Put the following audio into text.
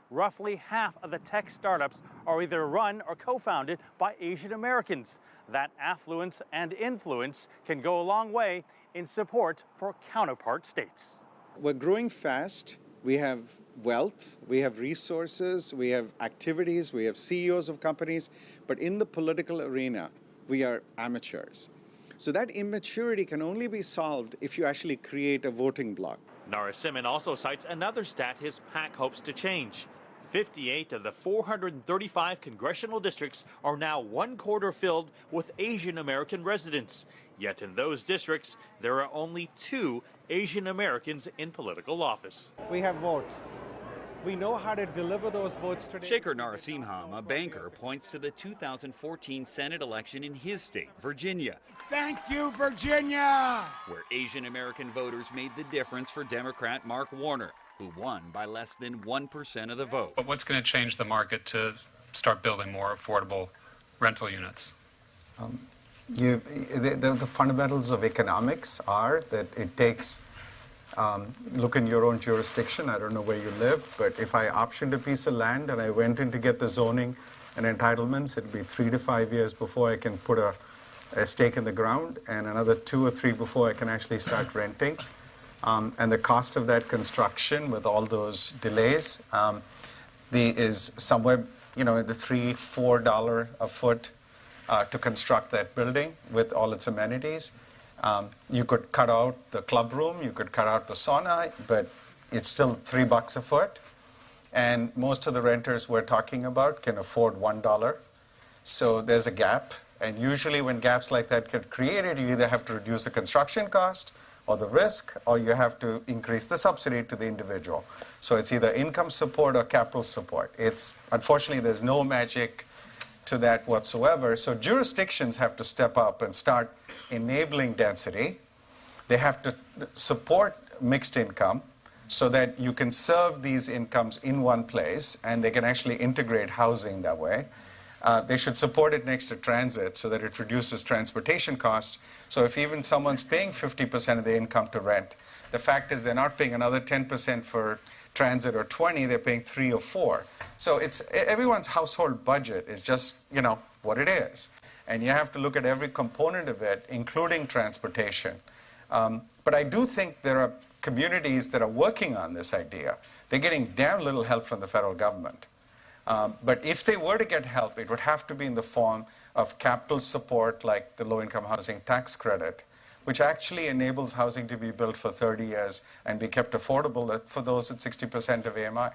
roughly half of the tech startups are either run or co-founded by Asian Americans. That affluence and influence can go a long way in support for counterpart states. We're growing fast. We have wealth, we have resources, we have activities, we have CEOs of companies, but in the political arena, we are amateurs. So that immaturity can only be solved if you actually create a voting bloc. Narasimhan also cites another stat his PAC hopes to change. 58 of the 435 congressional districts are now one-quarter filled with Asian American residents. Yet in those districts, there are only 2 Asian Americans in political office. We have votes. We know how to deliver those votes today. Shekar Narasimhan, a banker, points to the 2014 Senate election in his state, Virginia. Thank you, Virginia! Where Asian American voters made the difference for Democrat Mark Warner, who won by less than 1% of the vote. But what's going to change the market to start building more affordable rental units? The fundamentals of economics are that it takes, look in your own jurisdiction, I don't know where you live, but if I optioned a piece of land and I went in to get the zoning and entitlements, it'd be 3 to 5 years before I can put a stake in the ground, and another 2 or 3 before I can actually start renting. And the cost of that construction with all those delays is somewhere, in the $3-4 a foot to construct that building with all its amenities. You could cut out the club room, you could cut out the sauna, but it's still $3 a foot. And most of the renters we're talking about can afford $1. So there's a gap. And usually when gaps like that get created, you either have to reduce the construction cost or the risk, or you have to increase the subsidy to the individual. So it's either income support or capital support. Unfortunately, there's no magic to that whatsoever. So jurisdictions have to step up and start enabling density. They have to support mixed income so that you can serve these incomes in one place and they can actually integrate housing that way. They should support it next to transit so that it reduces transportation costs. So if even someone's paying 50% of their income to rent, the fact is they're not paying another 10% for transit or 20, they're paying 3 or 4. So everyone's household budget is just, what it is. And you have to look at every component of it, including transportation. But I do think there are communities that are working on this idea. They're getting damn little help from the federal government. But if they were to get help, it would have to be in the form of capital support like the low-income housing tax credit, which actually enables housing to be built for 30 years and be kept affordable for those at 60% of AMI.